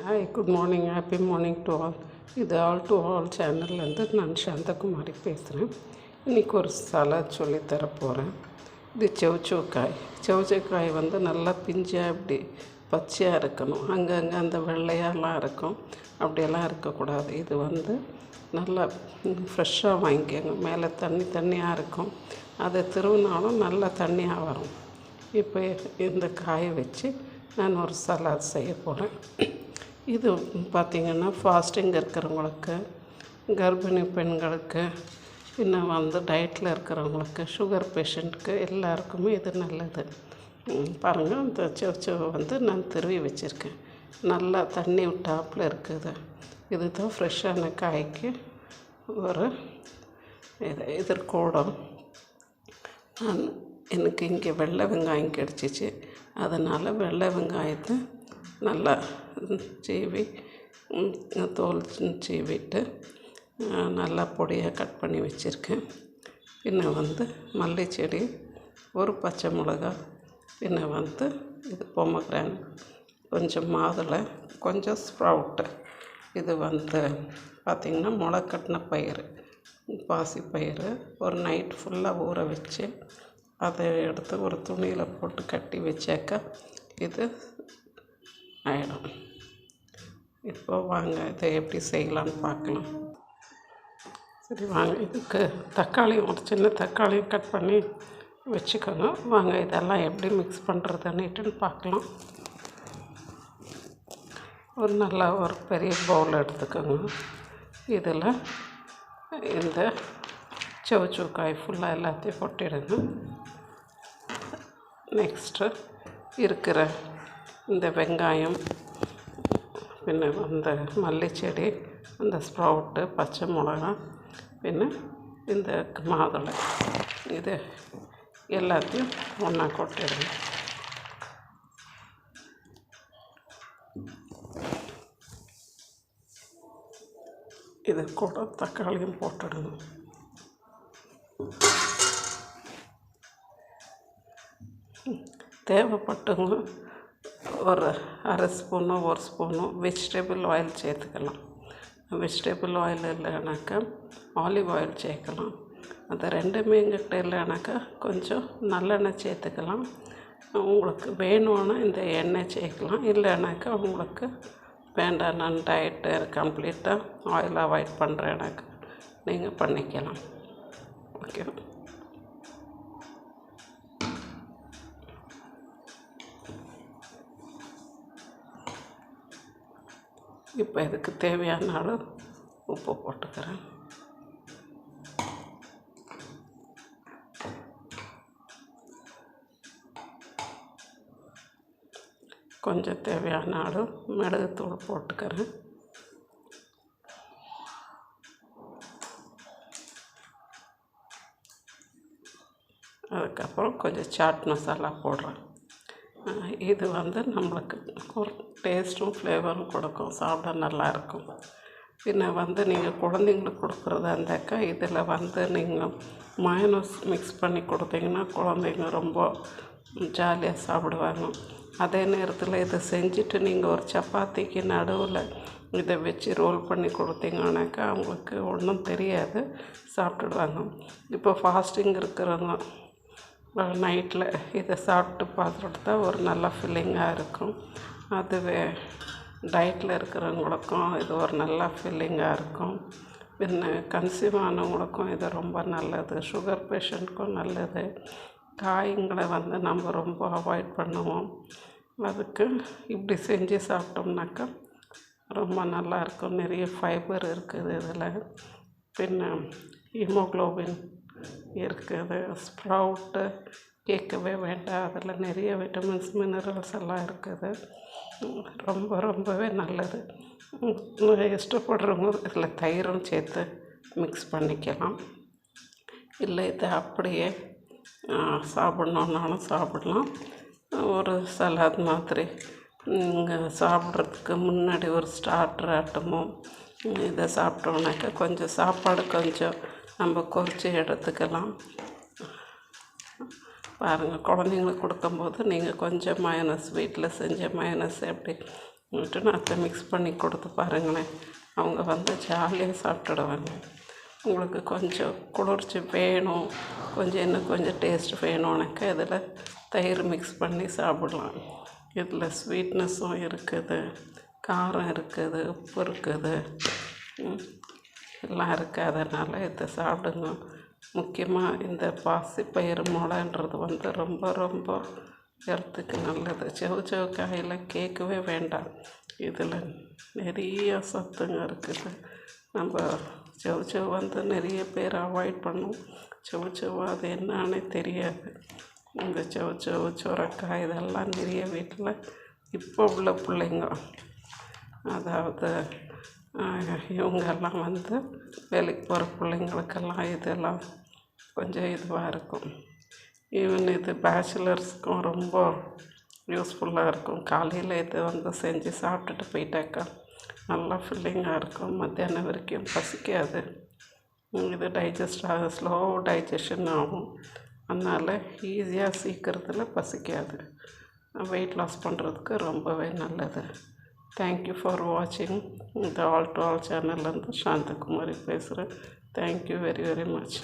Hi, good morning, happy morning to all. இது all to all சேனல்லேருந்து நான் சாந்தகுமாரி பேசுகிறேன். இன்றைக்கி ஒரு சலாட் சொல்லி தரப்போகிறேன். இது செவச்சவக்காய். செவச்சவக்காய் நல்லா பிஞ்சாக இப்படி பச்சையாக இருக்கணும். அங்கங்கே அந்த வெள்ளையாலாம் இருக்கும், அப்படியெல்லாம் இருக்கக்கூடாது. இது நல்லா ஃப்ரெஷ்ஷாக வாங்கிக்கோங்க. மேலே தண்ணியாக இருக்கும், அதை திருவினாலும் நல்லா தண்ணியாக வரும். இப்போ இந்த காயை வச்சு நான் ஒரு சலாட் செய்ய போகிறேன். இது பார்த்திங்கன்னா ஃபாஸ்டிங் இருக்கிறவங்களுக்கு, கர்ப்பிணி பெண்களுக்கு, இன்னும் டயட்டில் இருக்கிறவங்களுக்கு, சுகர் பேஷண்ட்டுக்கு எல்லாருக்குமே இது நல்லது. பாருங்கள், இந்த செவச்சவை நான் திருவி வச்சுருக்கேன். நல்லா தண்ணி விட்டாப்பில் இருக்குது. இது தான் ஃப்ரெஷ்ஷான காய்க்கு ஒரு எதிர்கூடம். எனக்கு இங்கே வெள்ளை வெங்காயம் கிடச்சிச்சு, அதனால் வெள்ளை வெங்காயத்தை நல்லா சீவி தோல் சீவிட்டு நல்லா பொடியாக கட் பண்ணி வச்சுருக்கேன். பின்ன மல்லி செடி, ஒரு பச்சை மிளகா, பின்ன இது பொமக்ரானட், கொஞ்சம் மாதுளை, கொஞ்சம் ஸ்ப்ரவுட்டு. இது பார்த்திங்கன்னா முளைக்கட்டின பயிறு, பாசி பயிறு. ஒரு நைட் ஃபுல்லாக ஊற வச்சு அதை எடுத்து ஒரு துணியில் போட்டு கட்டி வச்சாக்கா இது ஆகிடும். இப்போ வாங்க இதை எப்படி செய்யலான்னு பார்க்கலாம். சரி வாங்க, இதுக்கு ஒரு சின்ன தக்காளியும் கட் பண்ணி வச்சுக்கோங்க. வாங்க இதெல்லாம் எப்படி மிக்ஸ் பண்ணுறதுன்னுட்டுன்னு பார்க்கலாம். ஒரு பெரிய பவுல் எடுத்துக்கோங்க. இதில் இந்த செவச்சவக்காய் ஃபுல்லாக எல்லாத்தையும் கொட்டிடுங்க. நெக்ஸ்ட்டு இருக்கிற இந்த வெங்காயம், பின்ன மல்லி செடி, அந்த ஸ்ப்ரவுட்டு, பச்சை மிளகா, பின்ன இந்த மாதுளை, இது எல்லாத்தையும் ஒன்றா கொட்டிடுங்க. இது கூட தக்காளியும் போட்டுடுங்க. தேவைப்பட்டவங்க ஒரு அரை ஸ்பூனோ ஒரு ஸ்பூனோ வெஜிடபிள் ஆயில் சேர்த்துக்கலாம். வெஜிடபிள் ஆயில் இல்லைனாக்கா ஆலிவ் ஆயில் சேர்க்கலாம். அது ரெண்டுமே எங்கிட்ட இல்லைனாக்கா கொஞ்சம் நல்லெண்ணெய் சேர்த்துக்கலாம். உங்களுக்கு வேணும்னா இந்த எண்ணெய் சேர்க்கலாம், இல்லைனாக்கா உங்களுக்கு வேண்டாம், நான் டயட்டு கம்ப்ளீட்டாக ஆயில் அவாய்ட் பண்ணுறேனாக்கா நீங்கள் பண்ணிக்கலாம். ஓகே, இப்போ இதுக்கு தேவையான அளவு உப்பு போட்டுக்கிறேன். கொஞ்சம் தேவையான அளவு மிளகுத்தூள் போட்டுக்கிறேன். அதுக்கப்புறம் கொஞ்சம் சாட் மசாலா போடுறேன். இது நம்மளுக்கு ஒரு டேஸ்ட்டும் ஃப்ளேவரும் கொடுக்கும், சாப்பிட நல்லாயிருக்கும். பின்ன நீங்கள் குழந்தைங்களுக்கு கொடுக்குறதா இருந்தாக்கா இதில் நீங்கள் மயோனஸ் மிக்ஸ் பண்ணி கொடுத்தீங்கன்னா குழந்தைங்க ரொம்ப ஜாலியாக சாப்பிடுவாங்க. அதே நேரத்தில் இதை செஞ்சுட்டு நீங்கள் ஒரு சப்பாத்திக்கு நடுவில் இதை வச்சு ரோல் பண்ணி கொடுத்தீங்கன்னாக்கா அவங்களுக்கு ஒன்றும் தெரியாது, சாப்பிட்டுடுவாங்க. இப்போ ஃபாஸ்டிங் இருக்கிறவங்க நைட்டில் இதை சாப்பிட்டு பார்த்துட்டு தான் ஒரு நல்ல ஃபீலிங்காக இருக்கும். அதுவே டயட்டில் இருக்கிறவங்களுக்கும் இது ஒரு நல்ல ஃபீலிங்காக இருக்கும். பின்ன கன்சீவ் ஆனவங்களுக்கும் இது ரொம்ப நல்லது, சுகர் பேஷண்ட்டுக்கும் நல்லது. காய்களை நம்ம ரொம்ப அவாய்ட் பண்ணுவோம். அதுக்கு இப்படி செஞ்சு சாப்பிட்டோம்னாக்கா ரொம்ப நல்லாயிருக்கும். நிறைய ஃபைபர் இருக்குது இதில், பின்ன ஹீமோக்ளோபின் இருக்குது. ஸ்ப்ரவுட்டு கேட்கவே வேண்டாம், அதில் நிறைய விட்டமின்ஸ், மினரல்ஸ் எல்லாம் இருக்குது. ரொம்பவே நல்லது. இஷ்டப்படுறவங்க இதில் தயிரும் சேர்த்து மிக்ஸ் பண்ணிக்கலாம். இல்லை இதை அப்படியே சாப்பிட்ணுன்னாலும் சாப்பிடலாம். ஒரு சலாட் மாதிரி நீங்கள் சாப்பிட்றதுக்கு முன்னாடி ஒரு ஸ்டார்டர் ஆட்டமோ இதை சாப்பிட்டோம்னாக்கா கொஞ்சம் சாப்பாடு கொஞ்சம் நம்ம குறைச்சி எடுத்துக்கலாம். பாருங்கள், குழந்தைங்களுக்கு கொடுக்கும்போது நீங்கள் கொஞ்சம் மயோனஸ், வீட்டில் செஞ்ச மயோனஸ் எப்படி அதை மிக்ஸ் பண்ணி கொடுத்து பாருங்களேன். அவங்க வந்து ஜாலியாக சாப்பிட்டுடுவாங்க. உங்களுக்கு கொஞ்சம் குளிர்ச்சி வேணும், இன்னும் கொஞ்சம் டேஸ்ட் வேணும்னாக்கா இதில் தயிர் மிக்ஸ் பண்ணி சாப்பிடலாம். இதில் ஸ்வீட்னஸும் இருக்குது, காரம் இருக்குது, உப்பு இருக்குது, எல்லாம் இருக்குது. அதனால் இதை சாப்பிடுங்க. முக்கியமாக இந்த பாசிப்பயிறு மூளைன்றது வந்து ரொம்ப ரொம்ப ஹெல்த்துக்கு நல்லது. செவ் காயில் கேட்கவே வேண்டாம். இதில் நிறைய சத்துங்க இருக்குது. நம்ம செவ் வந்து நிறைய பேர் அவாய்ட் பண்ணும். செவ் அது என்னான்னே தெரியாது. இந்த செவ் சுரக்காய் இதெல்லாம் நிறைய வீட்டில் இப்போ உள்ள பிள்ளைங்க, அதாவது இவங்கெல்லாம் வந்து வேலைக்கு போகிற பிள்ளைங்களுக்கெல்லாம் இதெல்லாம் கொஞ்சம் இதுவாக இருக்கும். ஈவன் இது பேச்சுலர்ஸ்க்கும் ரொம்ப யூஸ்ஃபுல்லாக இருக்கும். காலையில் இது வந்து செஞ்சு சாப்பிட்டுட்டு போயிட்டாக்கா நல்லா ஃபில்லிங்காக இருக்கும். மத்தியானம் வரைக்கும் பசிக்காது. இது டைஜஸ்ட் ஆகும், ஸ்லோ டைஜஷன் ஆகும். அதனால் ஈஸியாக சீக்கிரத்தில் பசிக்காது. வெயிட் லாஸ் பண்ணுறதுக்கு ரொம்பவே நல்லது. தேங்க்யூ ஃபார் வாட்சிங். இந்த ஆல் டு ஆல் சேனல்லேருந்து சாந்தகுமாரி பேசுகிறேன். Thank you very very much.